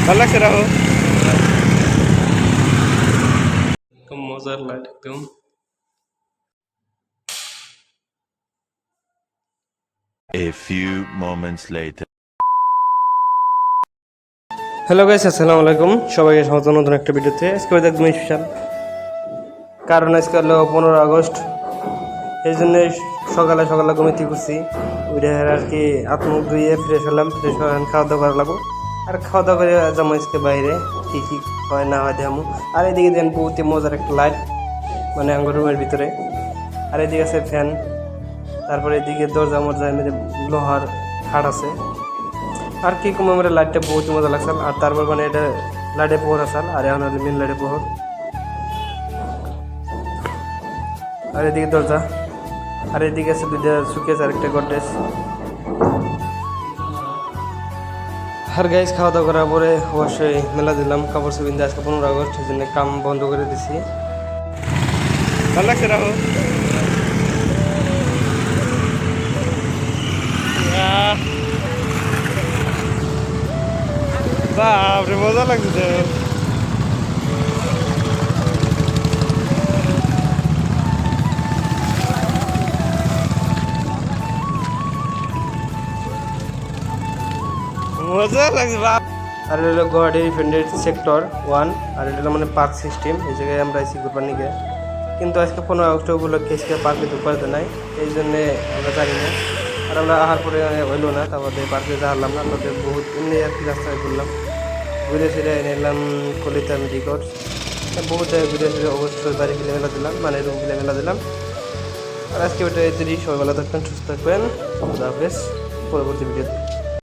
ভালো লাগছে রাহো মজার লাইট একদম A few moments later. Hello guys, আসসালামু আলাইকুম। সবাইকে স্বাগত নতুন একটা ভিডিওতে। আজকে একদম স্পেশাল, কারণ আজকে হলো 15 আগস্ট। এই জন্য সকালে সকালে ঘুমিয়ে করছি, ওইটা আর কি আত্মুখ ধুয়ে ফ্রেশ হলাম। ফ্রেশ হয়ে খাওয়া দাওয়া করা লাগবো, আর খাওয়া দাওয়া করে যাবো আজকে বাইরে। কী কী হয় না হয় দেখামো। আর এদিকে দেন বহুত মজার একটা লাইট, মানে আমার রুমের ভিতরে। আর এদিকে আছে ফ্যান, তারপরে এদিকে দরজা মরজা এমনি লোহার খাট আছে। আর কি কম আমার লাইটটা বহুত মজা লাগছে। আর তারপর মানে এটা লাইটে পোহর আসাল, আর এখন হলো মেন লাইটে পোহর। আর এদিকে দরজা, আর এদিকে আছে দুইটা সুকেস আর একটা গডরেজ। আর গাইজ খাওয়া দাওয়া করার পরে অবশ্যই মেলা দিলাম কাপড় চোপড়। আজকে 15 আগস্ট, এই জন্য কাম বন্ধ করে দিছি। ভালো লাগছে রাহো বাপরে, মজা লাগছে। মজা লাগছে বাপ। আর এটা হলো গুয়াহাটি ডিফেন্ডেড সেক্টর 1। আর এটা হলো মানে পার্ক সিস্টেম, এই জায়গায় আমরা আইসি ঘুরবার নিকে। কিন্তু আজকে 15 আগস্ট উপলক্ষে আজকে পার্কে ঢুকতে নাই, এই জন্যে আমরা জানি না। আর আমরা আহার পরে হইলো না, তারপরে পার্কে যাওয়ালাম না। আমরা বহুত এমনি আর কি রাস্তায় ঘুরলাম, ঘুরে ফিরে নিলাম কলিতা মেডিকট। বহুত জায়গায় ঘুরে ফিরে অবশ্যই বাড়ি ফিরে মেলা দিলাম, মানে রুম ফিরে মেলা দিলাম। আর আজকে ওটা এদেরই সবাই ভালো থাকবেন, সুস্থ থাকবেন। খুদা হাফেজ, পরবর্তী ভিডিওতে।